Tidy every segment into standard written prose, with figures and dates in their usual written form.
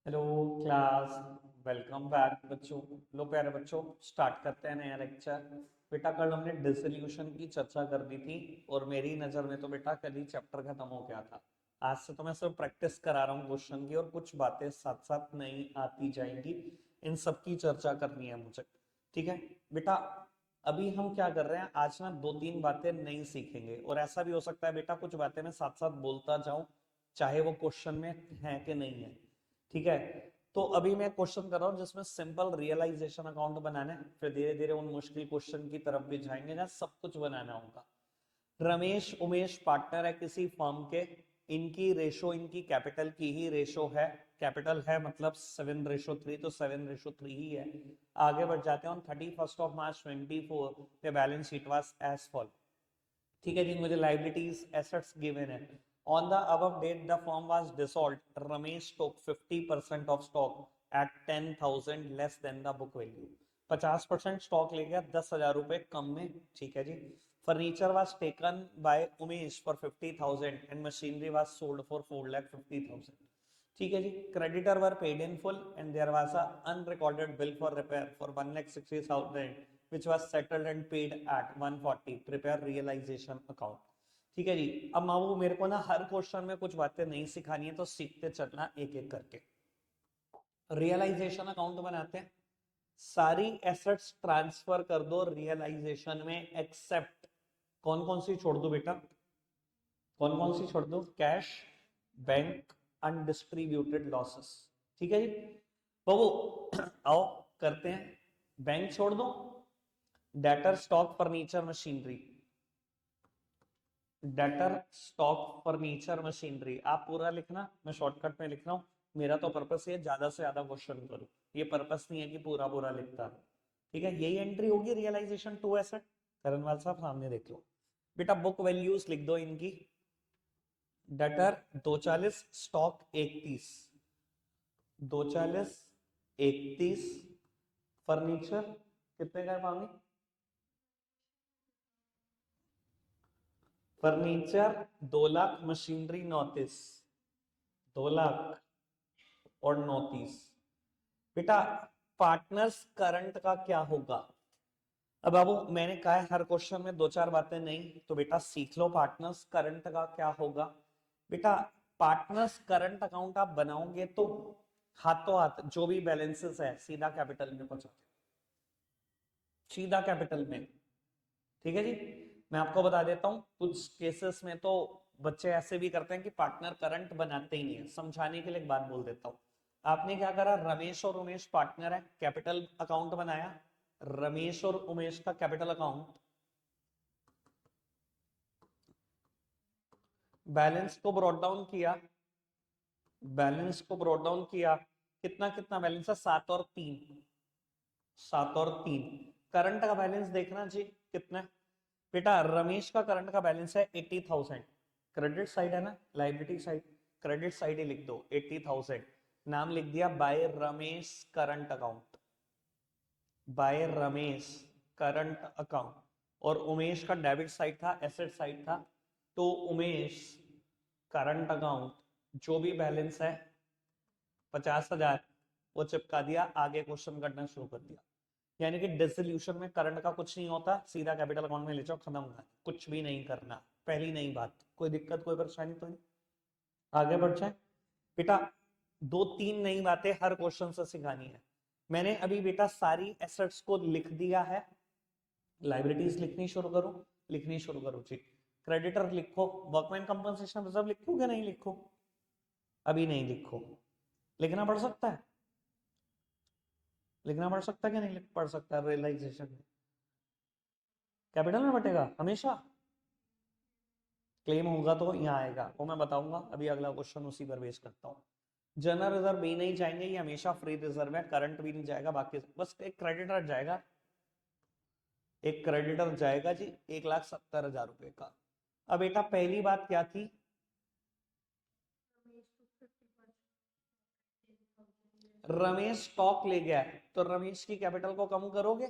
Hello class. Welcome back बच्चों। लो प्यारे बच्चों, स्टार्ट करते हैं नया लेक्चर। बेटा कल हमने डिसोल्यूशन की चर्चा कर दी थी और मेरी नज़र में तो बेटा कल ही चैप्टर खत्म हो गया था। आज से तो मैं सिर्फ प्रैक्टिस करा रहा हूँ क्वेश्चन की और कुछ बातें साथ साथ नई आती जाएंगी। इन सब की चर्चा करनी है मुझे। ठीक है बेटा, अभी हम क्या कर रहे हैं आज ना, दो तीन बातें नई सीखेंगे और ऐसा भी हो सकता है बेटा कुछ बातें मैं साथ साथ बोलता जाऊं, चाहे वो क्वेश्चन में है कि नहीं है। ठीक है, तो अभी मैं क्वेश्चन कर रहा हूँ जिसमें सिंपल रियलाइजेशन अकाउंट बनाना है, फिर धीरे धीरे उन मुश्किल क्वेश्चन की तरफ भी जाएंगे जहाँ सब कुछ बनाना होगा। रमेश उमेश पार्टनर है किसी फर्म के। इनकी रेशो इनकी कैपिटल की ही रेशो है। कैपिटल है मतलब 7:3, तो 7:3 ही है। आगे बढ़ जाते हैं। On 31 March 24 the balance sheet was as follow। ठीक है जी, मुझे लाइबिलिटीज एसेट्स गिवन है। On the above date the firm was dissolved. Ramesh took 50% of stock at 10,000 less than the book value. 50% stock ले गया 10,000 रुपए कम में। ठीक है जी। Furniture was taken by Umesh for 50,000 and machinery was sold for 4,50,000। ठीक है जी। Creditor were paid in full and there was a unrecorded bill for repair for 1,60,000 which was settled and paid at 140। prepare realization account। ठीक है जी। अब मामू मेरे को ना हर क्वेश्चन में कुछ बातें नहीं सिखानी है, तो सीखते चलना एक एक करके। रियलाइजेशन अकाउंट बनाते हैं। सारी एसेट्स ट्रांसफर कर दो रियलाइजेशन में, एक्सेप्ट कौन कौन सी छोड़ दो बेटा, कौन कौन सी छोड़ दो? Cash, bank, undistributed losses. ठीक है जी। बाबू आओ करते हैं। बैंक छोड़ दो। Debtor stock furniture machinery, debtor stock furniture machinery आप पूरा लिखना, मैं शॉर्टकट में लिख रहा हूँ। मेरा तो पर्पस ये ज्यादा से ज्यादा क्वेश्चन करूँ, ये पर्पस नहीं है कि पूरा पूरा लिखता। ठीक है, यही एंट्री होगी रियलाइजेशन टू एसेट। करणवाल साहब सामने देख लो बेटा, बुक वैल्यूज लिख दो इनकी। Debtor 240, stock 31, 240 31। फर्नीचर कितने का है पानी? फर्नीचर 2 लाख, मशीनरी 39, 2 लाख और 39। बेटा पार्टनर्स करंट का क्या होगा? अब बाबू मैंने कहा है हर क्वेश्चन में दो चार बातें नहीं, तो बेटा सीख लो पार्टनर्स करंट का क्या होगा। बेटा पार्टनर्स करंट अकाउंट आप बनाओगे तो हाथों हाथ जो भी बैलेंसेस है सीधा कैपिटल में पहुंचाते, सीधा कैपिटल में। ठीक है जी। मैं आपको बता देता हूं, कुछ केसेस में तो बच्चे ऐसे भी करते हैं कि पार्टनर करंट बनाते ही नहीं है। समझाने के लिए एक बात बोल देता हूं। आपने क्या करा, रमेश और उमेश पार्टनर है, कैपिटल अकाउंट बनाया। रमेश और उमेश का कैपिटल अकाउंट, बैलेंस को ब्रॉट डाउन किया, बैलेंस को ब्रॉट डाउन किया। कितना कितना बैलेंस है? 7 और 3, 7 और 3। करंट का बैलेंस देखना जी कितना है। बेटा रमेश का करंट का बैलेंस है 80,000। क्रेडिट साइड है ना, लाइबिलिटी साइड, क्रेडिट साइड ही लिख दो 80,000। नाम लिख दिया by Ramesh current account, by Ramesh current account. और उमेश का डेबिट साइड था, एसेट साइड था, तो उमेश करंट अकाउंट जो भी बैलेंस है 50,000 वो चिपका दिया, आगे क्वेश्चन करना शुरू कर दिया। यानी कि डिसोल्यूशन में करंट का कुछ नहीं होता, सीधा कैपिटल अकाउंट में ले जाओ, खत्म होगा, कुछ भी नहीं करना। पहली नई बात, कोई दिक्कत कोई परेशानी तो नहीं? आगे बढ़ जाए बेटा। दो तीन नई बातें हर क्वेश्चन से सिखानी है। मैंने अभी बेटा सारी एसेट्स को लिख दिया है। लाइबिलिटीज लिखनी शुरू करो, लिखनी शुरू करो जी। क्रेडिटर लिखो, वर्कमैन कंपनसेशन रिजर्व लिखो क्या नहीं लिखो? अभी नहीं लिखो, लिखना पड़ सकता है, लिखना पड़ सकता है क्या नहीं पड़ सकता? रियलाइजेशन में कैपिटल में बटेगा हमेशा, क्लेम होगा तो यहाँ आएगा, वो मैं बताऊंगा। अभी अगला क्वेश्चन उसी पर बेस करता हूँ। जनरल रिजर्व भी नहीं जाएंगे, ये हमेशा फ्री रिजर्व है। करंट भी नहीं जाएगा, बाकी बस एक क्रेडिटर जाएगा, एक क्रेडिटर जाएगा जी 1,70,000 रुपए का। अब बेटा पहली बात क्या थी? रमेश स्टॉक ले गया है, तो रमेश की कैपिटल को कम करोगे।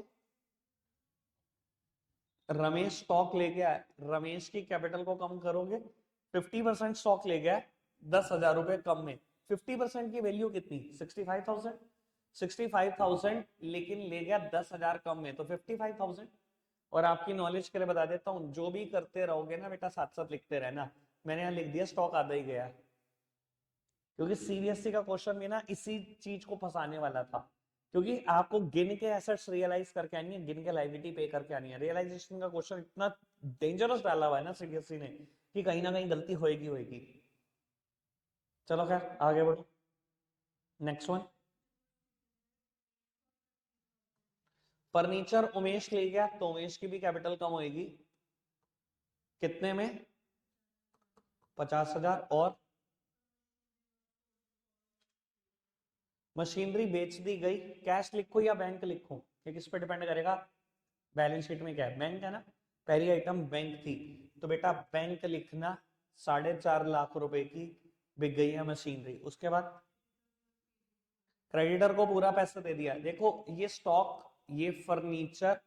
रमेश स्टॉक ले गया है, रमेश की कैपिटल को कम करोगे। 50% स्टॉक ले गया है 10,000 रुपए कम में, 50% की वैल्यू कितनी 65,000, 65,000 लेकिन ले गया 10,000 कम में, तो 55,000। और आपकी नॉलेज के लिए बता देता हूँ, जो भी करते रहोगे ना बेटा साथ साथ लिखते रहना। मैंने यहाँ लिख दिया स्टॉक आधा ही गया, क्योंकि सीबीएसई का क्वेश्चन भी ना इसी चीज को फंसाने वाला था, क्योंकि आपको गिन के एसेट्स रियलाइज करके आनी है, गिन के लायबिलिटी पे करके आनी है। रियलाइजेशन का क्वेश्चन इतना डेंजरस डाला हुआ है ना सीबीएसई ने कि कहीं ना कहीं गलती होएगी होएगी। चलो खैर आगे बढ़ो, नेक्स्ट वन। फर्नीचर उमेश ले गया, तो उमेश की भी कैपिटल कम होएगी, कितने में 50,000। और मशीनरी बेच दी गई, कैश लिखो या बैंक लिखो, ये किस पे डिपेंड करेगा, बैलेंस शीट में क्या है, बैंक है ना, पहली आइटम बैंक थी, तो बेटा बैंक लिखना, 4.5 लाख रुपए की बिक गई है मशीनरी। उसके बाद क्रेडिटर को पूरा पैसा दे दिया, देखो ये स्टॉक, ये फर्नीचर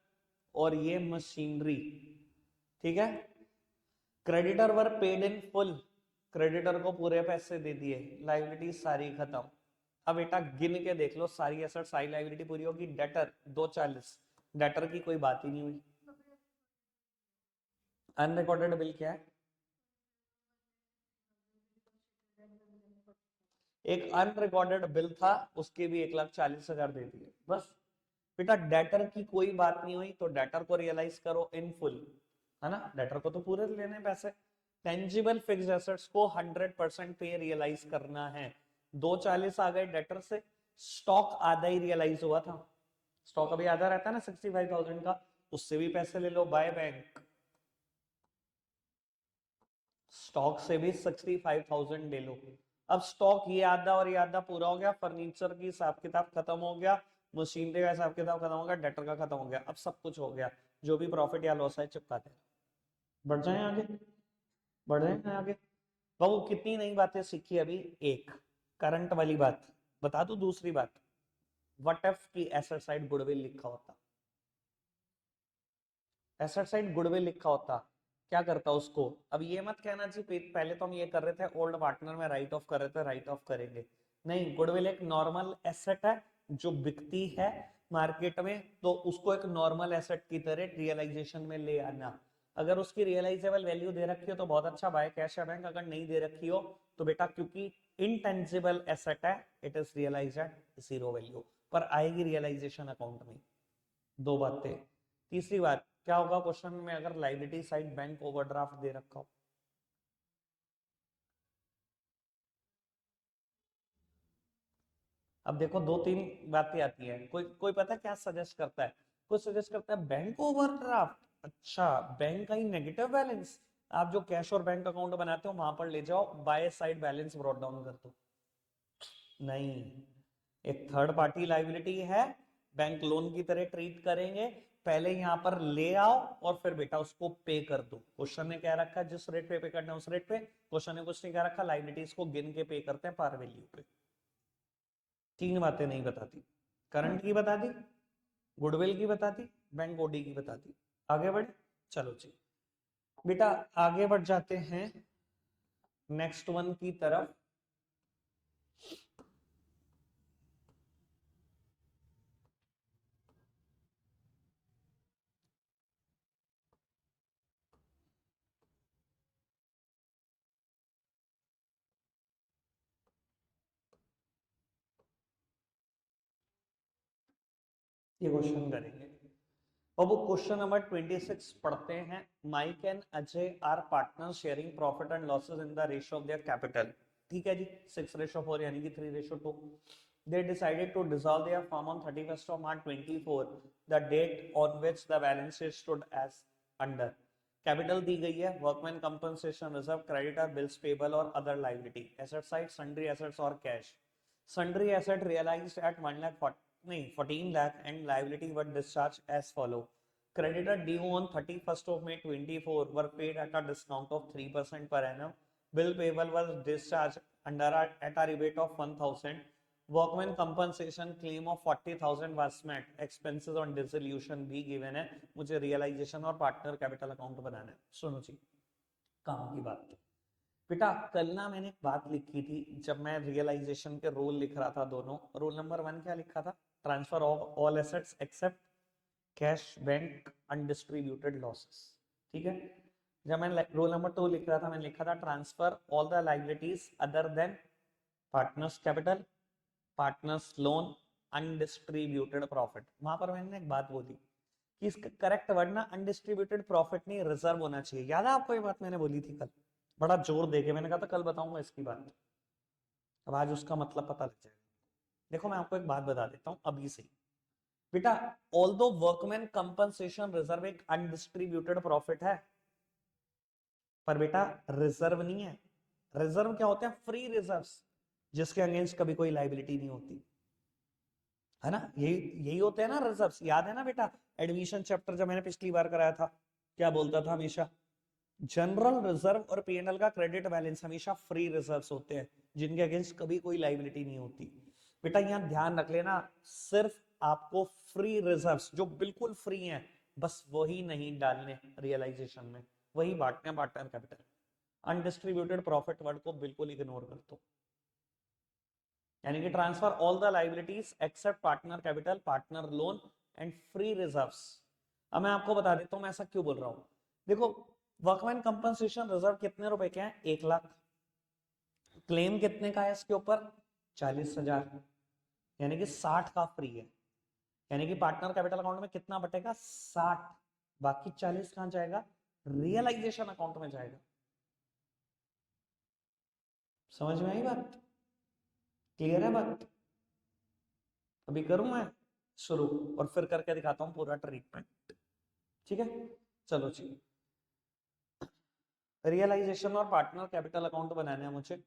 और ये मशीनरी, ठीक है। Creditor were paid in full, creditor को पूरे पैसे दे दिए, लाइबिलिटी सारी खत्म। अब बेटा गिन के देख लो, सारी एसेट सारी लाइबिलिटी पूरी होगी। डेटर 240, डेटर की कोई बात ही नहीं हुई। अनरिकॉर्डेड बिल क्या है, एक अनरिकॉर्डेड बिल था, उसके भी 1,40,000 दे दिए बस। बेटा डेटर की कोई बात नहीं हुई, तो डेटर को रियलाइज करो इन फुल, है ना, डेटर को तो पूरे लेने पैसे। टेंजिबल फिक्स्ड एसेट्स को 100% पे रियलाइज करना है, 240 आ गए डेटर से, स्टॉक आधा ही रियलाइज हुआ था, स्टॉक अभी आधा रहता है ना 65,000 का, उससे भी पैसे ले लो बाय बैंक, स्टॉक से भी 65,000 ले लो। अब स्टॉक ये आधा और ये आधा पूरा हो गया, फर्नीचर की हिसाब किताब खत्म हो गया, मशीनरी का हिसाब किताब खत्म हो गया, डेटर का खत्म हो गया, अब सब कुछ हो गया, जो भी प्रॉफिट या लॉस है चिपका दे। बढ़ जाए आगे, बढ़ जाए आगे। बाबू कितनी नई बातें सीखी अभी, एक करंट वाली बात बता दू, दूसरी बात, व्हाट इफ की एसेट साइड गुडविल लिखा होता, एसेट साइड गुडविल लिखा होता, क्या करता उसको। अब ये मत कहना जी पहले तो हम ये कर रहे थे ओल्ड पार्टनर में राइट ऑफ कर रहे थे, राइट ऑफ करेंगे नहीं, गुडविल एक नॉर्मल एसेट है जो बिकती है मार्केट में, तो उसको एक नॉर्मल एसेट की तरह रियलाइजेशन में ले आना। अगर उसकी रियलाइजेबल वैल्यू दे रखी हो तो बहुत अच्छा, बाय कैश या बैंक, अगर नहीं दे रखी हो तो बेटा क्योंकि इनटेंजिबल एसेट है, it is realized at zero value, पर आएगी रियलाइजेशन अकाउंट में। दो बातें। तीसरी बात, क्या होगा क्वेश्चन में अगर लाइबिलिटी साइड बैंक ओवरड्राफ्ट दे रखा हो, अब देखो दो तीन बातें आती है, कोई कोई पता है क्या सजेस्ट करता है, कोई सजेस्ट करता है बैंक ओवरड्राफ्ट, अच्छा बैंक का ही नेगेटिव बैलेंस, आप जो कैश और बैंक अकाउंट बनाते हो वहां पर ले जाओ, by side balance brought down कर दो। नहीं, एक थर्ड पार्टी लाइबिलिटी है, बैंक लोन की तरह ट्रीट करेंगे, पहले यहां पर ले आओ और फिर बेटा उसको पे कर दो। क्वेश्चन ने क्या रखा, जिस रेट पे करना है उस रेट पे, क्वेश्चन ने कुछ नहीं क्या रखा, लाइबिलिटीज को गिन के पे करते हैं पार वैल्यू पे। तीन बातें नहीं बताती, करंट की बता दी, गुडविल की बता दी, बैंक ओडी की बता दी। आगे बढ़े, चलो जी बेटा आगे बढ़ जाते हैं नेक्स्ट वन की तरफ। ये क्वेश्चन करेंगे, अब वो क्वेश्चन नंबर 26 पढ़ते हैं। Mike and Ajay are partner sharing profit and losses in the ratio of their capital, ठीक है जी, 6:4 यानी कि 3:2। They decided to dissolve their firm on 31st of March 24, the date on which the balance sheet stood as under. Capital दी गई है, workman compensation reserve, creditor, bills payable और other liability, asset side sundry assets और cash. Sundry asset realized at 1 lakh नहीं 14 lakh and liability were discharged as follow. Creditor due on 31st of May 24 were paid at a discount of 3% per annum. Bill payable was discharged at a rebate of 1,000. Workman compensation claim of 40,000 was met. Expenses on dissolution भी given है, मुझे realization और partner capital account बनाना है। सुनो जी काम की बात, बेटा कल ना मैंने एक बात लिखी थी जब मैं रियलाइजेशन के रोल लिख रहा था, दोनों रोल नंबर 1 क्या लिखा था, transfer of all assets except cash bank undistributed losses, ठीक है। जब मैं रोल नंबर 2 लिख रहा था, मैंने लिखा था transfer all the liabilities other than partners capital, partners loan, undistributed profit. वहां पर मैंने एक बात बोली कि इसका करेक्ट वर्ड ना अनडिस्ट्रीब्यूटेड प्रॉफिट नहीं, रिजर्व होना चाहिए। याद है आपको ये बात मैंने बोली थी कल, बड़ा जोर देके मैंने कहा था कल बताऊंगा इसकी बात। अब आज उसका मतलब पता लग जाएगा। देखो मैं आपको एक बात बता देता हूं अभी से बेटा, ऑल्दो वर्कमैन कंपनसेशन रिजर्व एक अनडिस्ट्रीब्यूटेड प्रॉफिट है, पर बेटा रिजर्व नहीं है। रिजर्व क्या होते हैं? फ्री रिजर्व्स, जिसके अगेंस्ट कभी कोई लाइबिलिटी नहीं होती, है ना। यही यही होते हैं ना रिजर्व्स। याद है ना बेटा, एडमिशन चैप्टर जब मैंने पिछली बार कराया था, क्या बोलता था हमेशा, जनरल रिजर्व और पीएनएल का क्रेडिट बैलेंस हमेशा फ्री रिजर्व्स होते हैं, जिनके अगेंस्ट कभी कोई लाइबिलिटी नहीं होती। बेटा यहाँ ध्यान रख लेना, सिर्फ आपको फ्री रिजर्व्स जो बिल्कुल फ्री हैं बस वही नहीं डालने रियलाइजेशन में, वही बांटने हैं partner capital. Undistributed profit word को बिल्कुल इग्नोर कर दो। यानी कि transfer all the liabilities except partner capital, partner loan and free reserves. अब मैं आपको बता देता हूं मैं ऐसा क्यों बोल रहा हूं। देखो वर्कमैन कंपनसेशन रिजर्व कितने रुपए के हैं? 1 लाख। क्लेम कितने का है इसके ऊपर? 40,000, यानी कि 60 का फ्री है। यानी कि पार्टनर कैपिटल अकाउंट में कितना बटेगा? 60, बाकी 40 कहां जाएगा? रियलाइजेशन अकाउंट में जाएगा। समझ में आई बात? क्लियर है बात? अभी करूं मैं शुरू और फिर करके दिखाता हूं पूरा ट्रीटमेंट, ठीक है। चलो जी, रियलाइजेशन और पार्टनर कैपिटल अकाउंट बनाने हैं मुझे।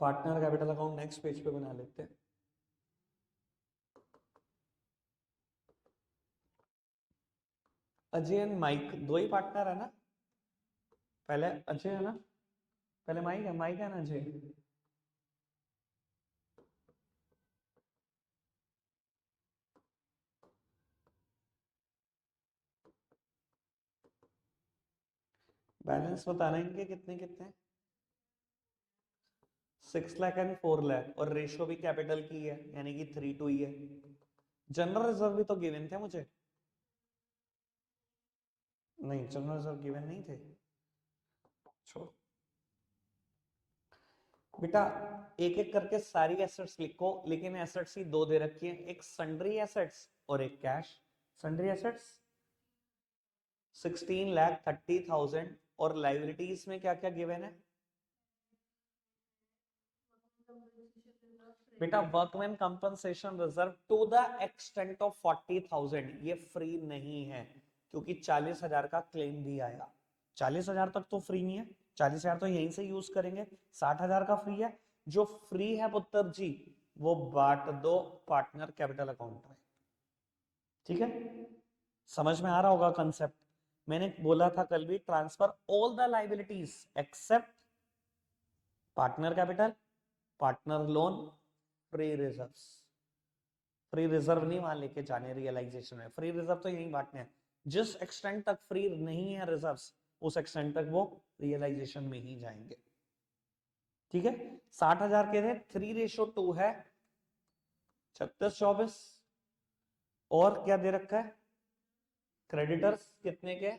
Partner capital account next page पे बना लेते हैं। अजय एंड माइक दो ही पार्टनर है ना? पहले अजय है ना, पहले माइक है ना अजय। बैलेंस बताना इनके कितने कितने, 6 लाख एंड 4 लाख, और रेशियो भी कैपिटल की है यानी कि 3:2 ही है। जनरल रिजर्व भी तो गिवन थे मुझे। नहीं जनरल रिजर्व गिवन नहीं थे, छोड़ो बेटा। एक एक करके सारी एसेट्स लिखो, लेकिन एसेट्स ही दो दे रखी है, एक सन्ड्री एसेट्स और एक कैश। सन्ड्री एसेट्स 16,30,000 और लाइबिलिटीज में क्या क्या गिवन है बेटा? Workman compensation reserve to the extent of 40,000, ये फ्री नहीं है क्योंकि 40,000 का क्लेम भी आया। 40,000 तक तो फ्री नहीं है, 40,000 तो यहीं से यूज करेंगे, 60,000 का फ्री है। जो फ्री है पुत्र जी वो बांट दो पार्टनर कैपिटल अकाउंट में, ठीक है। समझ में आ रहा होगा कंसेप्ट। मैंने बोला था कल भी, transfer all the liabilities except partner capital, partner loan, free reserves. Free reserve नहीं वहां लेके जाने रियलाइजेशन में, फ्री रिजर्व तो यही बांटने हैं। जिस एक्सटेंट तक फ्री नहीं है रिजर्व्स, उस एक्सटेंट तक वो रियलाइजेशन में ही जाएंगे, ठीक है। 60,000 के थे, 3:2 है, 36-24। और क्या दे रखा है? क्रेडिटर्स कितने के?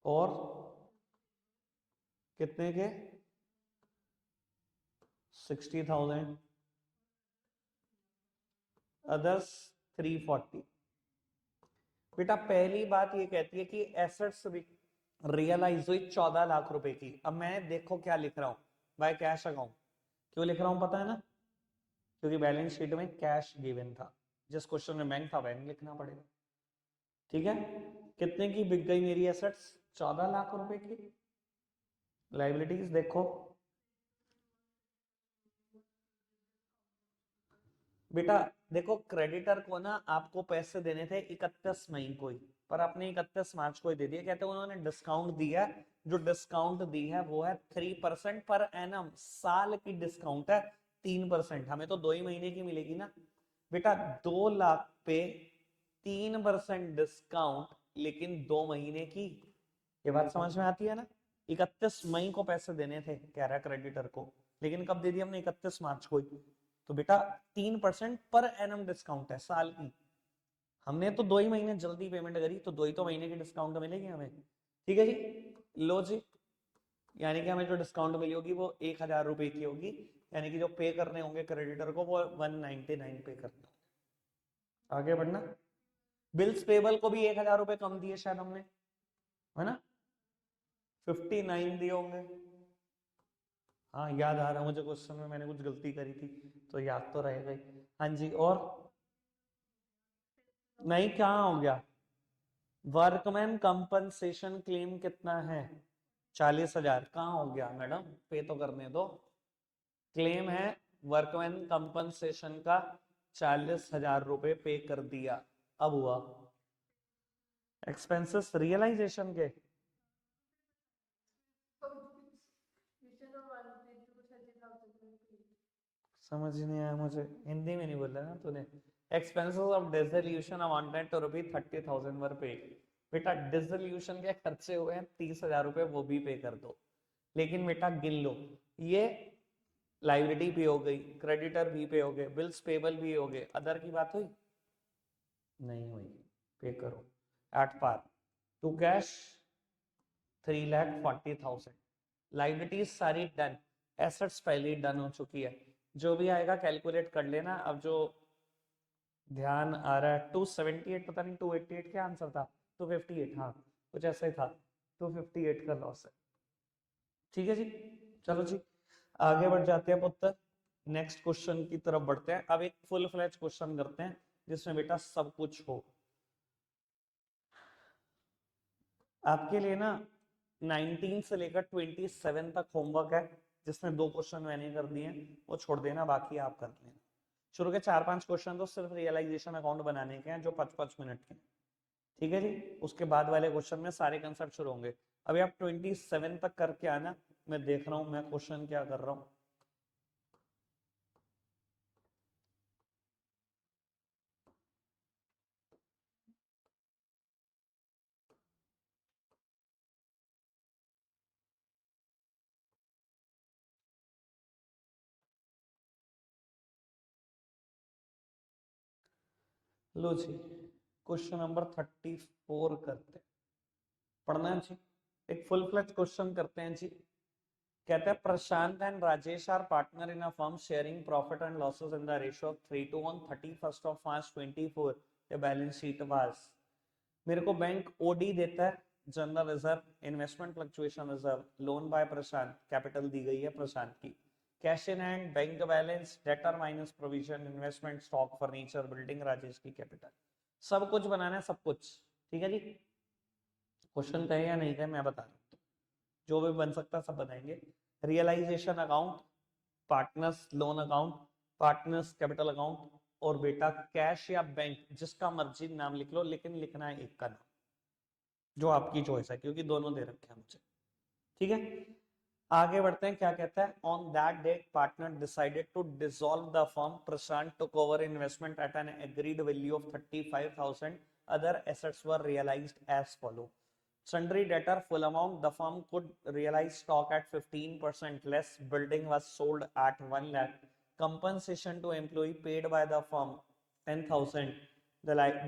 और कितने के? 60,000। अदर्स 340। बेटा पहली बात ये कहती है कि एसेट्स रियलाइज हुई 14 लाख रुपए की। अब मैं देखो क्या लिख रहा हूं, बाय कैश अकाउंट। क्यों लिख रहा हूं पता है ना? क्योंकि बैलेंस शीट में कैश गिवन था, जिस क्वेश्चन में बैंक था वह लिखना पड़ेगा, ठीक है। कितने की बिक गई मेरी एसेट्स? 14 लाख रुपए की। लाइबिलिटीज देखो बेटा, देखो क्रेडिटर को ना आपको पैसे देने थे 31 मई को ही, पर आपने 31 मार्च को ही दे दिया। कहते हैं उन्होंने डिस्काउंट दिया, जो डिस्काउंट दी है वो है 3% पर एनम, साल की डिस्काउंट है 3%। हमें तो 2 ही महीने की मिलेगी ना, बेटा 2 लाख पे 3% डिस्काउंट, लेकिन 2 महीने की। ये बात समझ में आती है ना? 31 मई को पैसे देने थे कह रहा क्रेडिटर को, लेकिन कब दे दिया हमने? 31 मार्च को ही। तो बेटा 3% पर एनम डिस्काउंट है साल की। हमने तो 2 ही महीने जल्दी पेमेंट करी, तो 2 ही तो महीने की डिस्काउंट मिलेगी हमें। ठीक है जी, लो जी। यानी कि हमें जो डिस्काउंट मिली होगी वो 1,000 रुपए की होगी, यानी कि जो पे करने होंगे क्रेडिटर को वो 199 पे करने होंगे। आगे बढ़ना। बिल्स पेबल को भी 1,000 रुपए कम दिए शायद हमने, है ना? 59 दिए होंगे। हाँ याद आ रहा मुझे, क्वेश्चन में मैंने कुछ गलती करी थी तो याद तो रहेगा ही। हाँ जी, और नहीं, क्या हो गया? वर्कमैन कंपनसेशन क्लेम कितना है? 40,000। कहाँ हो गया मैडम? पे तो करने दो। क्लेम है वर्कमैन कंपनसेशन का 40,000 रुपए पे कर दिया। अब हुआ एक्सपेंसेस रियलाइजेशन के। समझ नहीं आया मुझे, हिंदी में नहीं बोला ना तूने। Expenses of dissolution amounted to rupees 30,000 were pay. बेटा डिसोल्यूशन के खर्चे हुए हैं 30,000 रुपए, वो भी पे कर दो। लेकिन बेटा गिन लो, ये लाइबिलिटी भी हो गई, क्रेडिटर भी पे हो गए, बिल्स पेबल भी हो गए, अदर की बात हुई? नहीं हुई। पे करो at par to cash 3,40,000। Liabilities सारी डन, एसेट्स पहले ही डन हो चुकी है। जो भी आएगा कैलकुलेट कर लेना। अब जो ध्यान आ रहा है 278, पता नहीं 288 क्या आंसर था, 258, हाँ कुछ ऐसा ही था। 258 का लॉस है। ठीक है जी, चलो जी आगे बढ़ जाते हैं पुत्र। नेक्स्ट क्वेश्चन की तरफ बढ़ते हैं। अब एक फुल फ्लैज क्वेश्चन करते हैं जिसमें बेटा सब कुछ हो। आपके लिए ना 19 से लेकर 27 तक होमवर्क है, जिसमें 2 क्वेश्चन मैंने कर दिए हैं, वो छोड़ देना, बाकी आप कर लेना। शुरू के 4-5 क्वेश्चन तो सिर्फ रियलाइजेशन अकाउंट बनाने के हैं, जो 5-5 मिनट के। ठीक है जी, उसके बाद वाले क्वेश्चन में सारे कंसेप्ट शुरू होंगे। अभी आप 27 तक करके आना, मैं देख रहा हूं मैं क्वेश्चन क्या कर रहा हूं। लो जी, क्वेश्चन नंबर 34 करते हैं। पढ़ना है जी, एक फुल फ्लेज क्वेश्चन करते हैं जी। कहते हैं Prashant and Rajesh are partner in a firm sharing profit and losses in the ratio of 3:1 31 March 24। The balance sheet was. मेरे को बैंक ओडी देता है, general reserve, investment fluctuation reserve, loan by Prashant, capital दी गई है प्रशांत की, cash in hand, bank balance, debtor minus provision, investment, stock, furniture, building, Rajesh की capital. सब कुछ बनाना है, सब कुछ। ठीक है जी, क्वेश्चन कहे या नहीं कहे मैं बता रहा हूँ, जो भी बन सकता सब बताएंगे। Realization account, partners loan account, partners capital account, और बेटा कैश या बैंक, जिसका मर्जी नाम लिख लो, लेकिन लिखना है एक का नाम, जो आपकी चॉइस है, क्योंकि दोनों दे रखे हैं मुझे। ठीक है, आगे बढ़ते हैं। क्या कहता है? On that date partner decided to dissolve the firm, Prashant took over investment at an agreed value of 35,000। Other assets were realized as follow. Sundry debtor full amount, the firm could realize stock at 15% less, building was sold at 1 lakh, compensation to employee paid by the firm 10,000,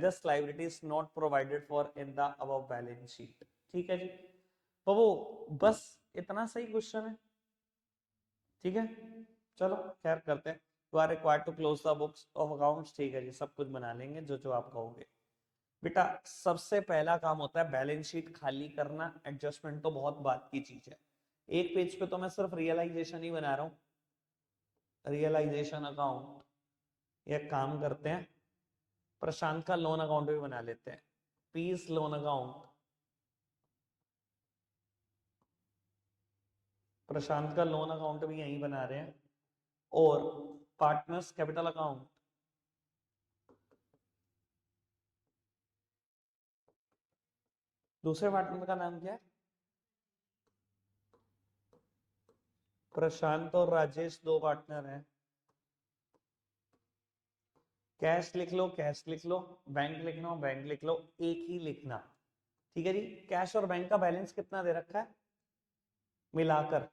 this liability is not provided for in the above balance sheet। ठीक है जी, तो वो बस इतना सही question है। ठीक है, चलो खैर करते हैं। You are required to close the books of accounts. ठीक है जी, सब कुछ बना लेंगे जो जो आप कहोगे। बेटा सबसे पहला काम होता है बैलेंस शीट खाली करना, एडजस्टमेंट तो बहुत बात की चीज है। एक पेज पे तो मैं सिर्फ रियलाइजेशन ही बना रहा हूं, रियलाइजेशन अकाउंट। एक काम करते हैं, प्रशांत का लोन अकाउंट भी बना लेते हैं, पीस लोन अकाउंट। प्रशांत का लोन अकाउंट भी यहीं बना रहे हैं, और पार्टनर्स कैपिटल अकाउंट। दूसरे पार्टनर का नाम क्या है? प्रशांत और राजेश दो पार्टनर हैं, कैश लिख लो, कैश लिख लो, बैंक लिखना, बैंक लिख लो, एक ही लिखना। ठीक है जी। कैश और बैंक का बैलेंस कितना दे रखा है? मिलाकर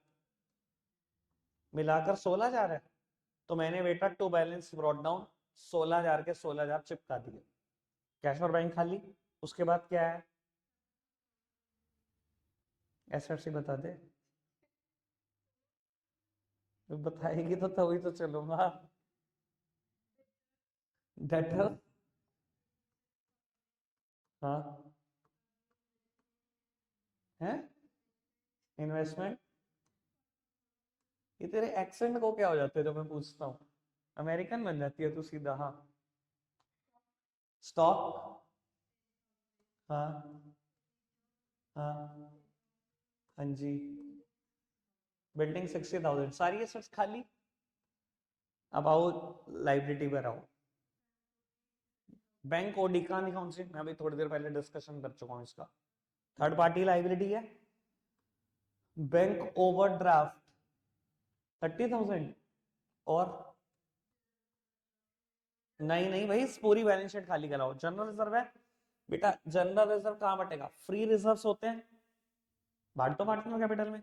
मिलाकर 16,000 है। तो मैंने बेटा टू बैलेंस ब्रॉट डाउन 16,000 के 16,000 चिपका दिए। कैश और बैंक खाली। उसके बाद क्या है? एसएससी बता दे। बताएगी तो तभी तो चलूंगा। डेटर। हाँ। है। इन्वेस्टमेंट। ये तेरे एक्सेंट को क्या हो जाते है जब मैं पूछता हूँ? अमेरिकन बन जाती है तू सीधा। हाँ। स्टॉक। हाँ। हाँ। हाँ जी। बिल्डिंग 60,000 सारी एसेट्स खाली। अब आओ लाइबिलिटी पर आओ। बैंक ओडी कहाँ दिखाऊं से? मैं अभी थोड़ी देर पहले डिस्कशन कर चुका हूँ इसका। थर्ड पार्टी लाइबिलिटी है। Bank overdraft 30,000। और नहीं नहीं भाई, इस पूरी बैलेंस शीट खाली कराओ। जनरल रिजर्व है बेटा। जनरल रिजर्व कहाँ बटेगा? फ्री रिजर्व्स होते हैं, बांट दो, बांट दो कैपिटल में।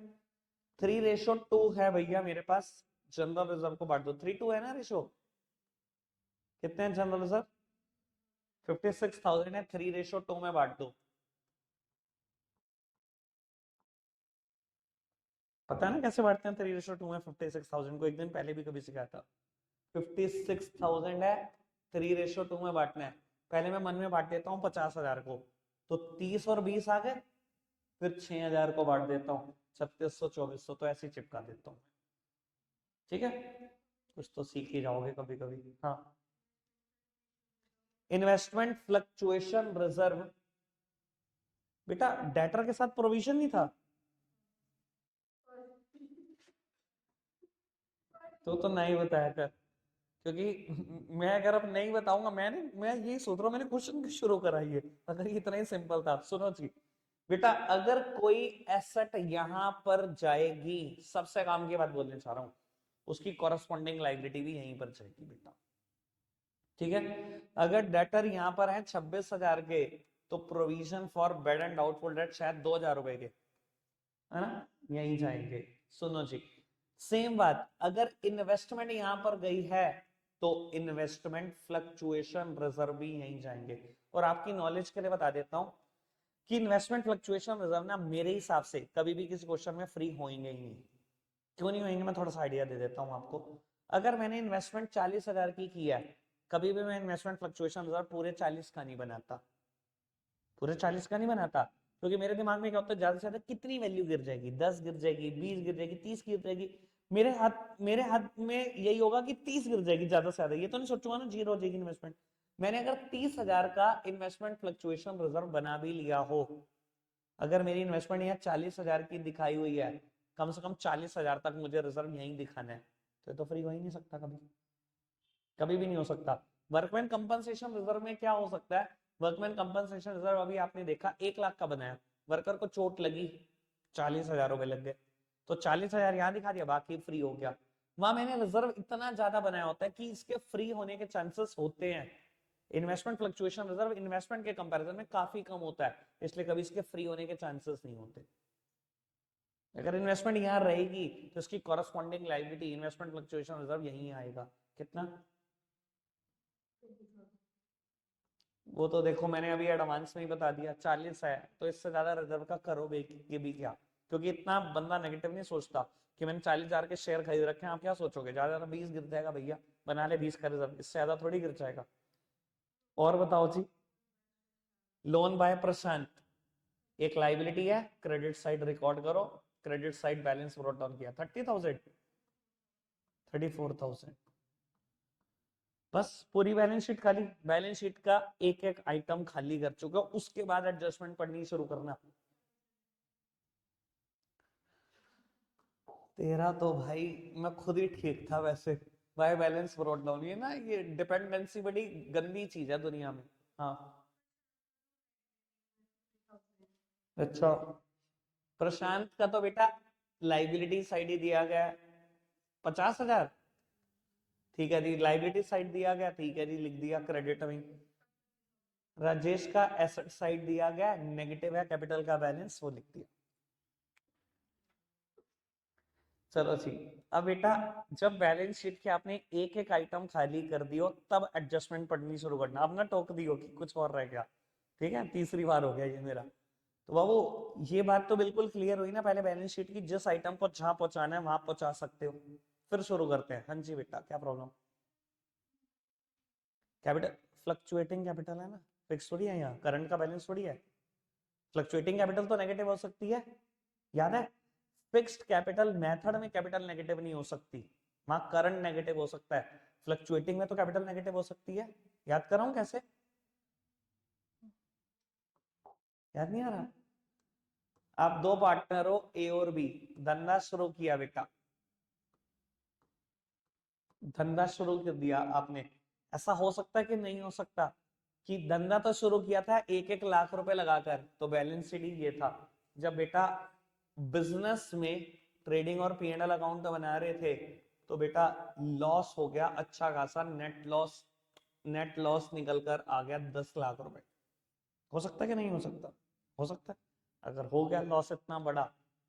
3:2 है भैया मेरे पास। जनरल रिजर्व को बांट दो। 3:2 है ना रेशो? कितने हैं जनरल रिजर्व? 56,000 है। 3:2 में बांट दो। पता है ना कैसे बांटते हैं 3:2 में 56,000 को? एक दिन पहले भी कभी सिखाया था। 56,000 है, 3:2 में बांटना है। पहले मैं मन में बांट देता हूँ 50,000 को, तो 30 और 20 आ गए। फिर 6,000 को बांट देता हूँ, 3600 2400, तो ऐसे ही चिपका देता हूँ। ठीक है, कुछ तो सीख ही जाओगे कभी कभी। हाँ। इन्वेस्टमेंट फ्लक्चुएशन रिजर्व बेटा डेटर के साथ प्रोविजन नहीं था। तो नहीं बताया कर, क्योंकि मैं अगर अब नहीं बताऊंगा, मैं यही सोच रहा हूँ मैंने क्वेश्चन शुरू कराई है अगर ये इतना ही सिंपल था। सुनो जी बेटा, अगर कोई एसेट यहां पर जाएगी, सबसे काम की बात बोलने चाह रहा हूं, उसकी कॉरस्पॉन्डिंग लाइबिलिटी भी यहीं पर जाएगी बेटा। ठीक है। अगर डेटर यहां पर है 26,000 के, तो provision for bed and doubtful debt शायद 2,000 रुपए के, है ना, यहीं जाएंगे। सुनो जी, सेम बात अगर इन्वेस्टमेंट यहां पर गई है, तो इन्वेस्टमेंट फ्लक्चुएशन रिजर्व भी यहीं जाएंगे। और आपकी नॉलेज के लिए बता देता हूं कि इन्वेस्टमेंट फ्लक्चुएशन रिजर्व ना मेरे हिसाब से कभी भी किसी क्वेश्चन में फ्री होंगे ही नहीं। क्यों नहीं होंगे? मैं थोड़ा सा आइडिया दे देता हूं आपको। अगर मैंने इन्वेस्टमेंट 40,000 की किया है, कभी भी मैं इन्वेस्टमेंट फ्लक्चुएशन रिजर्व पूरे 40 का नहीं बनाता। पूरे 40 का नहीं बनाता, क्योंकि मेरे दिमाग में क्या होता है, ज्यादा से ज्यादा कितनी वैल्यू गिर जाएगी? 10 गिर जाएगी, 20 गिर जाएगी, 30 गिर जाएगी। मेरे हाथ में यही होगा कि 30 गिर जाएगी ज्यादा से ज्यादा। ये तो नहीं सोचूंगा ना जीरो हो जाएगी इन्वेस्टमेंट। मैंने अगर 30,000 का इन्वेस्टमेंट फ्लक्चुएशन रिजर्व बना भी लिया हो, अगर मेरी इन्वेस्टमेंट यहाँ 40,000 की दिखाई हुई है, कम से कम 40,000 तक मुझे रिजर्व यहीं दिखाना है, तो फ्री हो ही नहीं सकता कभी। कभी भी नहीं हो सकता। वर्कमैन कंपनसेशन रिजर्व में क्या हो सकता है? वर्कमैन कंपनसेशन रिजर्व अभी आपने देखा 1 लाख का बनाया, वर्कर को चोट लगी, 40,000 रुपए लग गए, तो 40,000 यहाँ दिखा दिया, बाकी फ्री हो गया। वहां मैंने रिजर्व इतना ज्यादा बनाया होता है कि इसके फ्री होने के चांसेस होते हैं। इन्वेस्टमेंट फ्लक्चुएशन रिजर्व इन्वेस्टमेंट के कंपैरिजन में काफी कम होता है, इसलिए कभी इसके फ्री होने के चांसेस नहीं होते। अगर इन्वेस्टमेंट यहाँ रहेगी, तो इसकी corresponding liability investment fluctuation reserve यही आएगा। कितना? वो तो देखो मैंने अभी एडवांस में ही बता दिया 40 है, तो इससे ज्यादा रिजर्व का करोगे कि भी क्या? क्योंकि इतना बंदा नेगेटिव नहीं सोचता कि मैंने 40,000 के शेयर खरीद रखे हैं। आप क्या सोचोगे? ज्यादा ज्यादा 20 गिर जाएगा भैया, बना ले 20 का रिजर्व, इससे ज्यादा थोड़ी गिर जाएगा। और बताओ जी। लोन बाय प्रशांत एक लाइबिलिटी है, क्रेडिट साइड रिकॉर्ड करो। Credit side balance brought down किया 30,000, 34,000, बस पूरी बैलेंस शीट खाली। बैलेंस शीट का एक एक आइटम खाली कर चुके हो, उसके बाद एडजस्टमेंट पढ़नी शुरू करना। तेरा तो भाई मैं खुद ही ठीक था वैसे। बाय बैलेंस ब्रॉट डाउन, ये ना ये डिपेंडेंसी बड़ी गंदी चीज है दुनिया में। हाँ। अच्छा, प्रशांत का तो बेटा लाइबिलिटी साइड ही दिया गया है 50,000। ठीक है जी, लाइबिलिटी साइड दिया गया, ठीक है जी, लिख दिया क्रेडिट में। राजेश का एसेट साइड दिया गया, नेगेटिव है, कैपिटल का बैलेंस वो लिख दिया। चलो जी, अब बेटा जब बैलेंस शीट के आपने एक एक आइटम खाली कर दियो तब एडजस्टमेंट पढ़नी शुरू करना। अब ना टोक दियो कि कुछ और रह गया, ठीक है, तीसरी बार हो गया ये मेरा। तो बाबू ये बात तो बिल्कुल क्लियर हुई ना, पहले बैलेंस शीट की जिस आइटम को जहां पहुंचाना है वहां पहुंचा सकते हो। फिर शुरू करते हैं। हाँ जी बेटा, क्या प्रॉब्लम? कैपिटल फ्लक्चुएटिंग कैपिटल है ना, फिक्स थोड़ी है, यहाँ करंट का बैलेंस थोड़ी है। फ्लक्चुएटिंग कैपिटल तो नेगेटिव हो सकती है, याद है। फिक्स्ड कैपिटल मेथड में कैपिटल नेगेटिव नहीं हो सकती, वहां करंट नेगेटिव हो सकता है। फ्लक्चुएटिंग में तो कैपिटल नेगेटिव हो सकती है। याद कर रहा हूं कैसे, याद नहीं आ रहा? आप दो पार्टनर हो ए और बी, धंधा शुरू किया बेटा, धंधा शुरू कर दिया आपने। ऐसा हो सकता है कि नहीं हो सकता कि धंधा तो शुरू किया था 1-1 लाख रुपए लगाकर, तो बैलेंस शीट ही ये था। जब बेटा बिजनेस में ट्रेडिंग और P&L अकाउंट बना रहे थे तो बेटा लॉस हो गया अच्छा खासा, नेट लॉस निकल कर आ गया 10 लाख रुपए। हो सकता है कि नहीं हो सकता? हो सकता है। अगर हो गया लॉस इतना बड़ा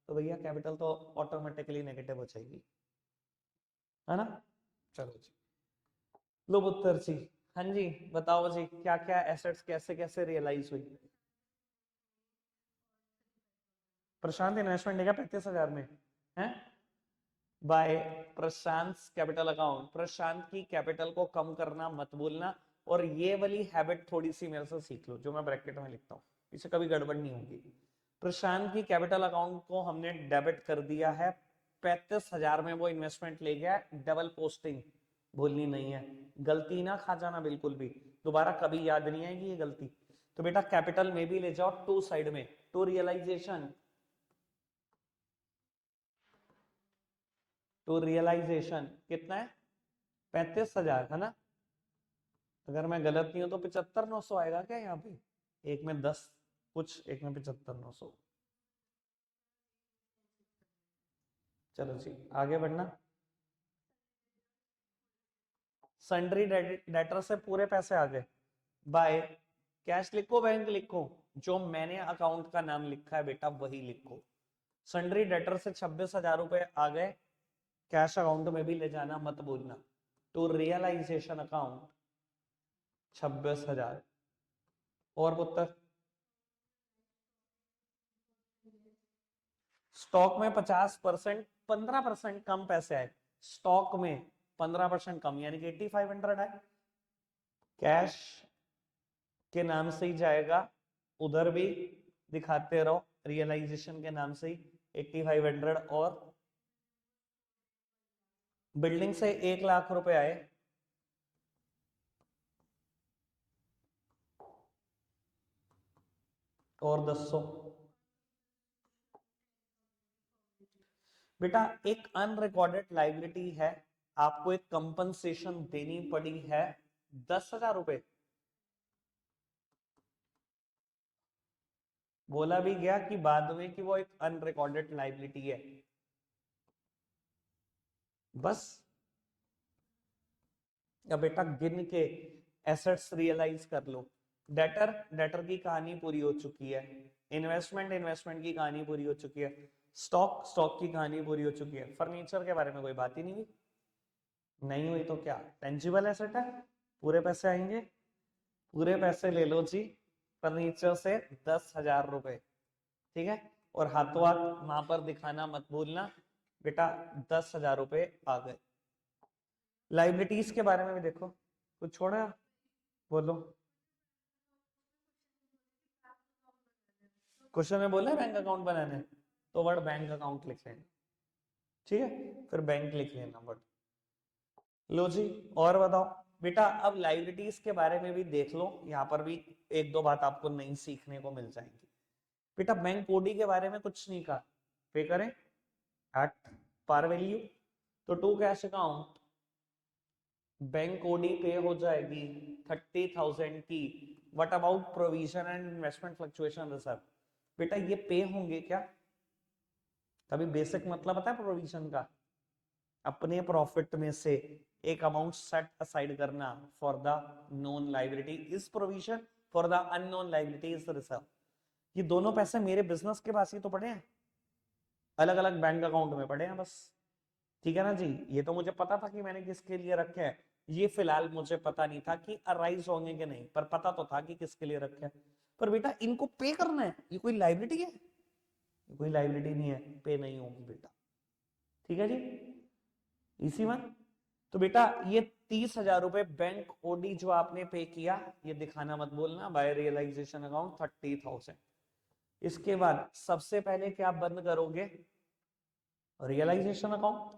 तो भैया कैपिटल तो ऑटोमेटिकली नेगेटिव हो जाएगी, है ना। चलो जी, लो पुत्र जी, हाँ जी बताओ जी, क्या क्या एसेट्स कैसे कैसे रियलाइज हुई? प्रशांत इन्वेस्टमेंट देगा 35,000 में है, बाय प्रशांत कैपिटल अकाउंट। प्रशांत की कैपिटल को कम करना मत भूलना, और ये वाली हैबिट थोड़ी सी मेरे से सीख लो जो मैं ब्रैकेट में लिखता हूँ, इसे कभी गड़बड़ नहीं होगी। प्रशांत की कैपिटल अकाउंट को हमने डेबिट कर दिया है, 35,000 में वो इन्वेस्टमेंट ले गया। डबल पोस्टिंग भूलनी नहीं है, गलती ना खा जाना बिल्कुल भी, दोबारा कभी याद नहीं आएगी ये गलती। तो बेटा कैपिटल में भी ले जाओ टू साइड में, टू रियलाइजेशन, टू रियलाइजेशन कितना है? 35,000 है ना। अगर मैं गलत नहीं हूं तो 75,900 आएगा क्या यहाँ पे? एक में 10 कुछ, एक में 75,900। चलो जी आगे बढ़ना। सन्ड्री डेटर से पूरे पैसे आ गए, बाय कैश लिखो बैंक लिखो, जो मैंने अकाउंट का नाम लिखा है बेटा वही लिखो। सन्ड्री डेटर से 26,000 रुपए आ गए, कैश अकाउंट में भी ले जाना मत भूलना। To realization account 26,000। और पुत्र स्टॉक में 50%, 15% कम पैसे आए, स्टॉक में 15% कम यानी कि 8,500 है। कैश के नाम से ही जाएगा, उधर भी दिखाते रहो रियलाइजेशन के नाम से ही 8,500। और बिल्डिंग से 1 लाख रुपए आए, और 10,000। बेटा एक अनरिकॉर्डेड लाइबिलिटी है, आपको एक कंपनसेशन देनी पड़ी है 10,000 रुपए। बोला भी गया कि बाद में कि वो एक अनरिकॉर्डेड लाइबिलिटी है, बस। अब बेटा गिन के एसेट्स रियलाइज कर लो। डेटर डेटर की कहानी पूरी हो चुकी है, इन्वेस्टमेंट की कहानी पूरी हो चुकी है, स्टॉक की कहानी पूरी हो चुकी है। फर्नीचर के बारे में कोई बात ही नहीं हुई, नहीं हुई तो क्या, टेंजिबल एसेट है, पूरे पैसे आएंगे, पूरे पैसे ले लो जी फर्नीचर से 10,000 रुपए, ठीक है। और हाथों हाथ वहां पर दिखाना मत भूलना बेटा, 10,000 रुपए आ गए। लाइबिलिटीज के बारे में भी देखो, कुछ छोड़ा? बोलो। क्वेश्चन में बोला है बैंक अकाउंट बनाने, तो वर्ड बैंक अकाउंट लिख लेना, ठीक है, फिर बैंक लिख लेना वर्ड। लो जी, और बताओ बेटा। अब लाइबिलिटीज के बारे में भी देख लो, यहाँ पर भी एक दो बात आपको नई सीखने को मिल जाएंगी। बेटा बैंक ओडी के बारे में कुछ नहीं कहा, पे करें एट पार वैल्यू, तो to cash account bank OD pay हो जाएगी 30,000 की। What about provision and investment fluctuation reserve? बेटा ये पे होंगे क्या? अभी बेसिक मतलब पता है प्रोविजन का? अपने प्रॉफिट में से एक अमाउंट सेट असाइड करना for the known liability is provision, for the unknown liability is reserve. ये दोनों पैसे मेरे बिजनेस के पास ही तो पड़े हैं, अलग अलग बैंक अकाउंट में पड़े हैं बस, ठीक है ना जी। ये तो मुझे पता था कि मैंने किसके लिए रखे हैं, ये फिलहाल मुझे पता नहीं था कि अराइज होंगे कि नहीं, पर पता तो था कि किसके लिए रखे हैं। पर बेटा इनको पे करना है, ये कोई लाइबिलिटी है? ये कोई लाइबिलिटी नहीं है, पे नहीं होगी बेटा, ठीक है जी, इसी वन। तो बेटा ये 30,000 रुपए बैंक ओडी जो आपने पे किया, ये दिखाना मत बोलना, बाय रियलाइजेशन अकाउंट 30,000। इसके बाद सबसे पहले क्या बंद करोगे? Realisation account.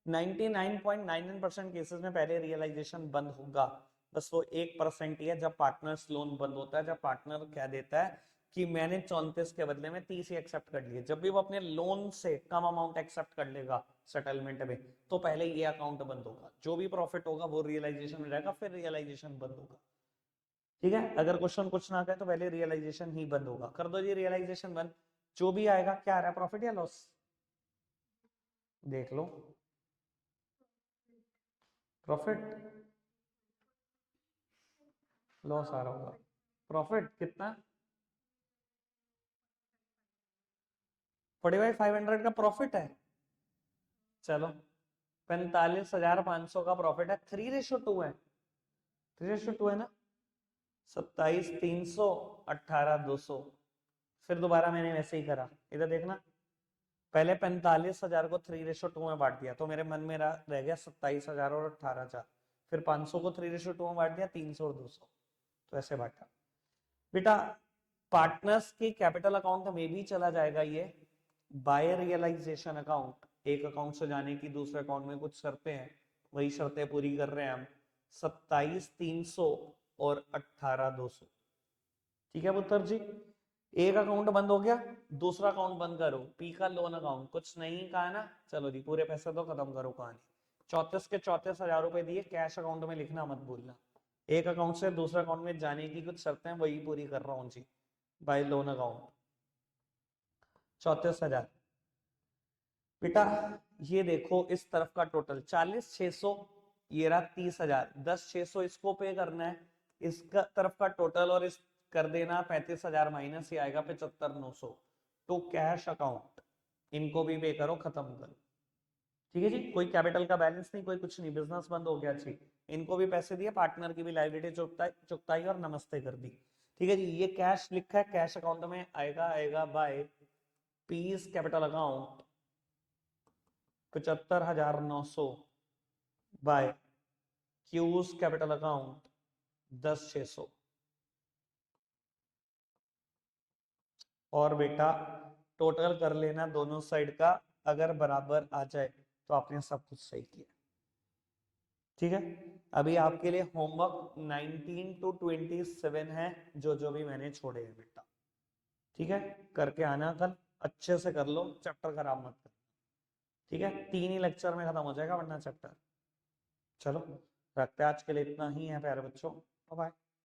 99.99% केसेस में पहले रियलाइजेशन बंद होगा, बस वो 1% ही है जब पार्टनर्स लोन बंद होता है, जब पार्टनर क्या देता है कि मैंने 34 के बदले में 30 ही एक्सेप्ट कर लिए। जब भी वो अपने लोन से कम अमाउंट एक्सेप्ट कर लेगा सेटलमेंट में, तो पहले ये अकाउंट बंद होगा, जो भी प्रॉफिट होगा वो रियलाइजेशन में रहेगा, फिर रियलाइजेशन बंद होगा, ठीक है। अगर क्वेश्चन कुछ ना कहे तो पहले रियलाइजेशन ही बंद होगा, कर दो जी रियलाइजेशन बंद। जो भी आएगा क्या आ रहा है, प्रॉफिट या लॉस? देख लो, प्रॉफिट, लॉस आ रहा होगा। प्रॉफिट कितना? 45,500 का प्रॉफिट है, चलो 45,500 का प्रॉफिट है, 3:2 है, 3:2 है ना, 27,300, 18,200। फिर दोबारा मैंने वैसे ही करा, इधर देखना, पहले 45,000 को 3:2 में बांट दिया, तो मेरे मन में रह गया 27,000 और 18,000। फिर 500 को 3:2 में बांट दिया, 300 और 200, तो ऐसे बांटा बेटा। पार्टनर्स के कैपिटल अकाउंट में भी चला जाएगा ये बाय रियलाइजेशन अकाउंट, एक अकाउंट से जाने की दूसरे अकाउंट में कुछ शर्तें हैं, वही शर्तें पूरी कर रहे हैं हम। 27,300 और 18,200, ठीक है पुत्र जी। एक अकाउंट बंद हो गया, दूसरा अकाउंट बंद करो, पी का लोन अकाउंट, कुछ नहीं कहा ना, चलो जी पूरे पैसे तो खत्म करो कहानी। 34 के 34,000 रुपए दिए, कैश अकाउंट में लिखना मत भूलना, एक अकाउंट से दूसरे अकाउंट में जाने की कुछ शर्तें हैं, वही पूरी कर रहा हूँ जी, बाय लोन अकाउंट 34,000। बेटा ये देखो इस तरफ का टोटल 40,600, ये रहा 30,000, 10,600 इसको पे करना है, इसका तरफ का टोटल और इस कर देना 35,000 माइनस, ये आएगा 75,900 टू कैश अकाउंट, इनको भी पे करो, खत्म करो, ठीक है जी। कोई कैपिटल का बैलेंस नहीं, कोई कुछ नहीं, बिजनेस बंद हो गया जी, इनको भी पैसे दिए, पार्टनर की भी लायबिलिटी चुकताई और नमस्ते कर दी, ठीक है जी। ये कैश लिखा है, कैश अकाउंट में आएगा बाय पीस कैपिटल अकाउंट 75,900 बाय क्यूज कैपिटल अकाउंट 10,600। और बेटा टोटल कर लेना दोनों साइड का, अगर बराबर आ जाए तो आपने सब कुछ सही किया, ठीक है। अभी आपके लिए होमवर्क 19 to 27 है, जो जो भी मैंने छोड़े हैं बेटा, ठीक है, करके आना कल, अच्छे से कर लो, चैप्टर खराब मत कर, ठीक है। 3 ही लेक्चर में खत्म हो जाएगा वरना चैप्टर। चलो रखते हैं, आज के लिए इतना ही है प्यारे बच्चों, बाय।